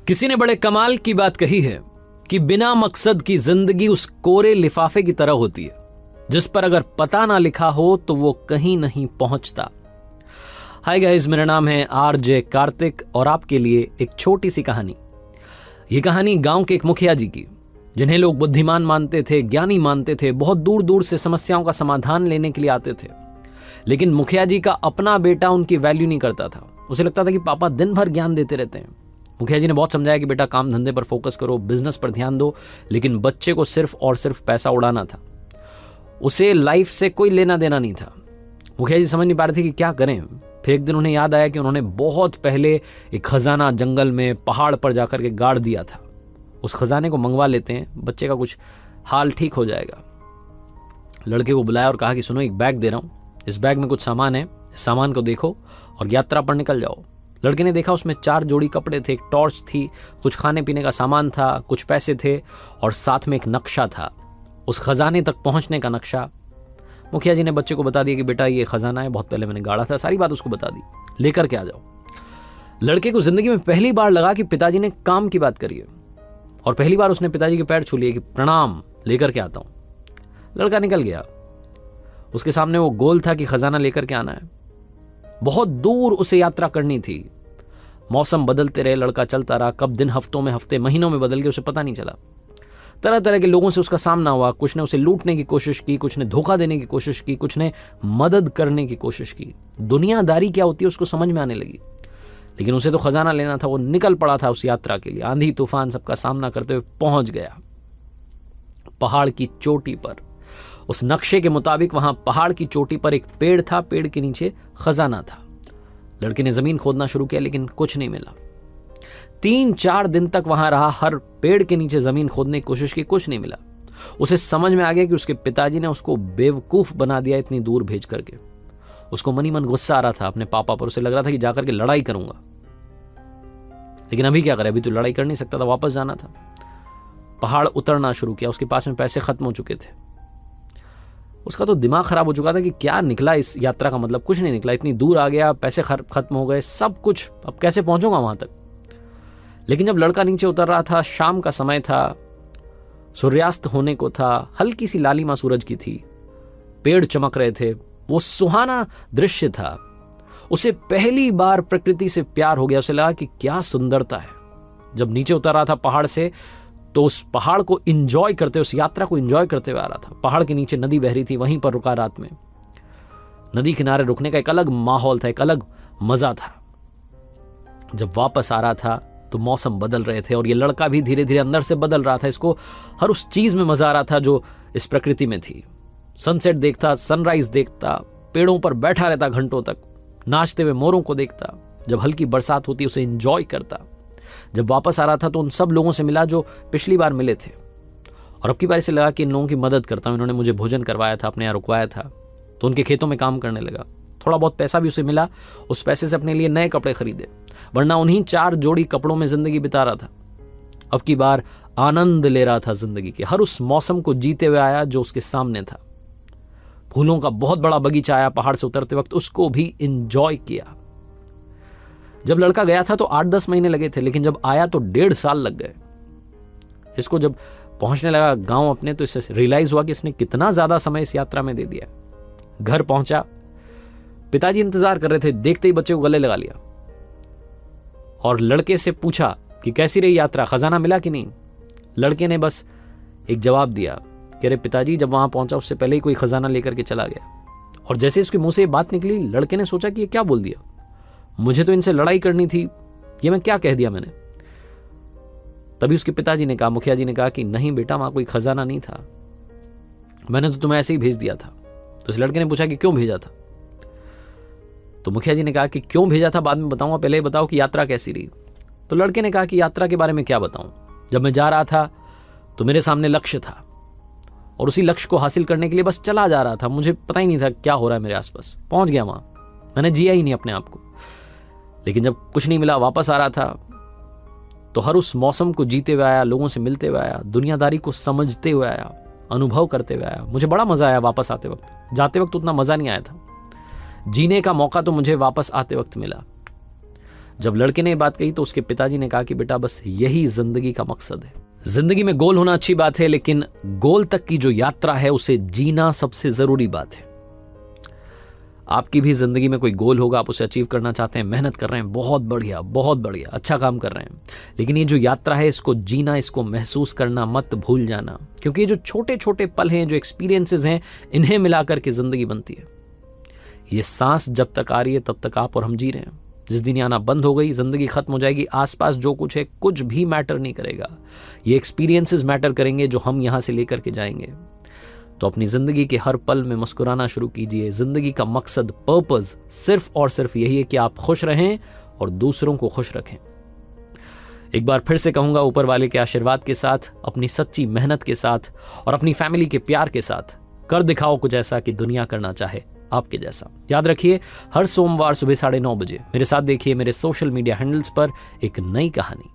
किसी ने बड़े कमाल की बात कही है कि बिना मकसद की जिंदगी उस कोरे लिफाफे की तरह होती है जिस पर अगर पता ना लिखा हो तो वो कहीं नहीं पहुंचता। हाय गाइस, मेरा नाम है आरजे कार्तिक और आपके लिए एक छोटी सी कहानी। ये कहानी गांव के एक मुखिया जी की, जिन्हें लोग बुद्धिमान मानते थे, ज्ञानी मानते थे, बहुत दूर दूर से समस्याओं का समाधान लेने के लिए आते थे। लेकिन मुखिया जी का अपना बेटा उनकी वैल्यू नहीं करता था। उसे लगता था कि पापा दिन भर ज्ञान देते रहते हैं। मुखिया जी ने बहुत समझाया कि बेटा काम धंधे पर फोकस करो, बिजनेस पर ध्यान दो, लेकिन बच्चे को सिर्फ और सिर्फ पैसा उड़ाना था। उसे लाइफ से कोई लेना देना नहीं था। मुखिया जी समझ नहीं पा रहे थे कि क्या करें। फिर एक दिन उन्हें याद आया कि उन्होंने बहुत पहले एक खजाना जंगल में पहाड़ पर जाकर के गाड़ दिया था। उस खजाने को मंगवा लेते हैं, बच्चे का कुछ हाल ठीक हो जाएगा। लड़के को बुलाया और कहा कि सुनो, एक बैग दे रहा हूं, इस बैग में कुछ सामान है, इस सामान को देखो और यात्रा पर निकल जाओ। लड़के ने देखा, उसमें 4 जोड़ी कपड़े थे, एक टॉर्च थी, कुछ खाने पीने का सामान था, कुछ पैसे थे और साथ में एक नक्शा था, उस खजाने तक पहुंचने का नक्शा। मुखिया जी ने बच्चे को बता दिया कि बेटा ये खजाना है, बहुत पहले मैंने गाड़ा था, सारी बात उसको बता दी, लेकर के आ जाओ। लड़के को जिंदगी में पहली बार लगा कि पिताजी ने काम की बात करी है और पहली बार उसने पिताजी के पैर छू लिए कि प्रणाम, लेकर के आता हूं। लड़का निकल गया। उसके सामने वो गोल था कि खजाना लेकर के आना है। बहुत दूर उसे यात्रा करनी थी। मौसम बदलते रहे, लड़का चलता रहा। कब दिन हफ्तों में, हफ्ते महीनों में बदल गए, उसे पता नहीं चला। तरह तरह के लोगों से उसका सामना हुआ। कुछ ने उसे लूटने की कोशिश की, कुछ ने धोखा देने की कोशिश की, कुछ ने मदद करने की कोशिश की। दुनियादारी क्या होती है उसको समझ में आने लगी। लेकिन उसे तो खजाना लेना था। वो निकल पड़ा था उस यात्रा के लिए। आंधी तूफान सबका सामना करते हुए पहुंच गया पहाड़ की चोटी पर। उस नक्शे के मुताबिक वहां पहाड़ की चोटी पर एक पेड़ था, पेड़ के नीचे खजाना था। लड़के ने जमीन खोदना शुरू किया लेकिन कुछ नहीं मिला। 3-4 दिन तक वहां रहा, हर पेड़ के नीचे जमीन खोदने की कोशिश की, कुछ नहीं मिला। उसे समझ में आ गया कि उसके पिताजी ने उसको बेवकूफ बना दिया इतनी दूर भेज करके। उसको मनी मन गुस्सा आ रहा था अपने पापा पर। उसे लग रहा था कि जाकर के लड़ाई करूंगा, लेकिन अभी क्या करे, अभी तो लड़ाई कर नहीं सकता था, वापस जाना था। पहाड़ उतरना शुरू किया। उसके पास में पैसे खत्म हो चुके थे। उसका तो दिमाग खराब हो चुका था कि क्या निकला इस यात्रा का, मतलब कुछ नहीं निकला। इतनी दूर आ गया, पैसे खत्म हो गए, सब कुछ, अब कैसे पहुंचूंगा वहां तक। लेकिन जब लड़का नीचे उतर रहा था, शाम का समय था, सूर्यास्त होने को था, हल्की सी लालिमा सूरज की थी, पेड़ चमक रहे थे, वो सुहाना दृश्य था। उसे पहली बार प्रकृति से प्यार हो गया। उसे लगा कि क्या सुंदरता है। जब नीचे उतर रहा था पहाड़ से, तो उस पहाड़ को एंजॉय करते, उस यात्रा को एंजॉय करते हुए आ रहा था। पहाड़ के नीचे नदी बह रही थी, वहीं पर रुका रात में। नदी किनारे रुकने का एक अलग माहौल था, एक अलग मजा था। जब वापस आ रहा था तो मौसम बदल रहे थे और ये लड़का भी धीरे धीरे अंदर से बदल रहा था। इसको हर उस चीज में मजा आ रहा था जो इस प्रकृति में थी। सनसेट देखता, सनराइज देखता, पेड़ों पर बैठा रहता घंटों तक, नाचते हुए मोरों को देखता। जब हल्की बरसात होती उसे एंजॉय करता। जब वापस आ रहा था तो उन सब लोगों से मिला जो पिछली बार मिले थे और अब की बार इसे लगा कि इन लोगों की मदद करता हूं। इन्होंने मुझे भोजन करवाया था, अपने यहाँ रुकवाया था, तो उनके खेतों में काम करने लगा। थोड़ा बहुत पैसा भी उसे मिला। उस पैसे से अपने लिए नए कपड़े खरीदे, वरना उन्हीं 4 जोड़ी कपड़ों में जिंदगी बिता रहा था। अब की बार आनंद ले रहा था जिंदगी के, हर उस मौसम को जीते हुए आया जो उसके सामने था। फूलों का बहुत बड़ा बगीचा आया पहाड़ से उतरते वक्त, उसको भी एंजॉय किया। जब लड़का गया था तो 8-10 महीने लगे थे, लेकिन जब आया तो 1.5 साल लग गए। इसको जब पहुंचने लगा गांव अपने, तो इसे रियलाइज हुआ कि इसने कितना ज्यादा समय इस यात्रा में दे दिया। घर पहुंचा, पिताजी इंतजार कर रहे थे। देखते ही बच्चे को गले लगा लिया और लड़के से पूछा कि कैसी रही यात्रा, खजाना मिला कि नहीं। लड़के ने बस एक जवाब दिया कि अरे पिताजी, जब वहां पहुंचा उससे पहले ही कोई खजाना लेकर के चला गया। और जैसे इसके मुंह से ये बात निकली, लड़के ने सोचा कि ये क्या बोल दिया, मुझे तो इनसे लड़ाई करनी थी, ये मैं क्या कह दिया मैंने। तभी उसके पिताजी ने कहा, मुखिया जी ने कहा कि नहीं बेटा, वहां कोई खजाना नहीं था, मैंने तो तुम्हें ऐसे ही भेज दिया था। तो इस लड़के ने पूछा कि क्यों भेजा था। तो मुखिया जी ने कहा कि क्यों भेजा था बाद में बताऊंगा, पहले बताओ कि यात्रा कैसी रही। तो लड़के ने कहा कि यात्रा के बारे में क्या बताऊं, जब मैं जा रहा था तो मेरे सामने लक्ष्य था और उसी लक्ष्य को हासिल करने के लिए बस चला जा रहा था। मुझे पता ही नहीं था क्या हो रहा है मेरे आसपास। पहुंच गया वहां, मैंने जिया ही नहीं अपने आप को। लेकिन जब कुछ नहीं मिला, वापस आ रहा था, तो हर उस मौसम को जीते हुए आया, लोगों से मिलते हुए आया, दुनियादारी को समझते हुए आया, अनुभव करते हुए आया। मुझे बड़ा मजा आया वापस आते वक्त। जाते वक्त उतना मजा नहीं आया था। जीने का मौका तो मुझे वापस आते वक्त मिला। जब लड़के ने बात कही तो उसके पिताजी ने कहा कि बेटा बस यही जिंदगी का मकसद है। जिंदगी में गोल होना अच्छी बात है, लेकिन गोल तक की जो यात्रा है उसे जीना सबसे जरूरी बात है। आपकी भी जिंदगी में कोई गोल होगा, आप उसे अचीव करना चाहते हैं, मेहनत कर रहे हैं, बहुत बढ़िया अच्छा काम कर रहे हैं, लेकिन ये जो यात्रा है इसको जीना, इसको महसूस करना मत भूल जाना, क्योंकि ये जो छोटे छोटे पल हैं, जो एक्सपीरियंसेस हैं, इन्हें मिलाकर के जिंदगी बनती है। ये सांस जब तक आ रही है तब तक आप और हम जी रहे हैं। जिस दिन आना बंद हो गई, जिंदगी खत्म हो जाएगी, आसपास जो कुछ है कुछ भी मैटर नहीं करेगा। ये एक्सपीरियंसेस मैटर करेंगे जो हम यहां से लेकर के जाएंगे। तो अपनी जिंदगी के हर पल में मुस्कुराना शुरू कीजिए। जिंदगी का मकसद, पर्पस सिर्फ और सिर्फ यही है कि आप खुश रहें और दूसरों को खुश रखें। एक बार फिर से कहूंगा, ऊपर वाले के आशीर्वाद के साथ, अपनी सच्ची मेहनत के साथ और अपनी फैमिली के प्यार के साथ कर दिखाओ कुछ ऐसा कि दुनिया करना चाहे आपके जैसा। याद रखिए, हर सोमवार सुबह 9:30 बजे मेरे साथ देखिए मेरे सोशल मीडिया हैंडल्स पर एक नई कहानी।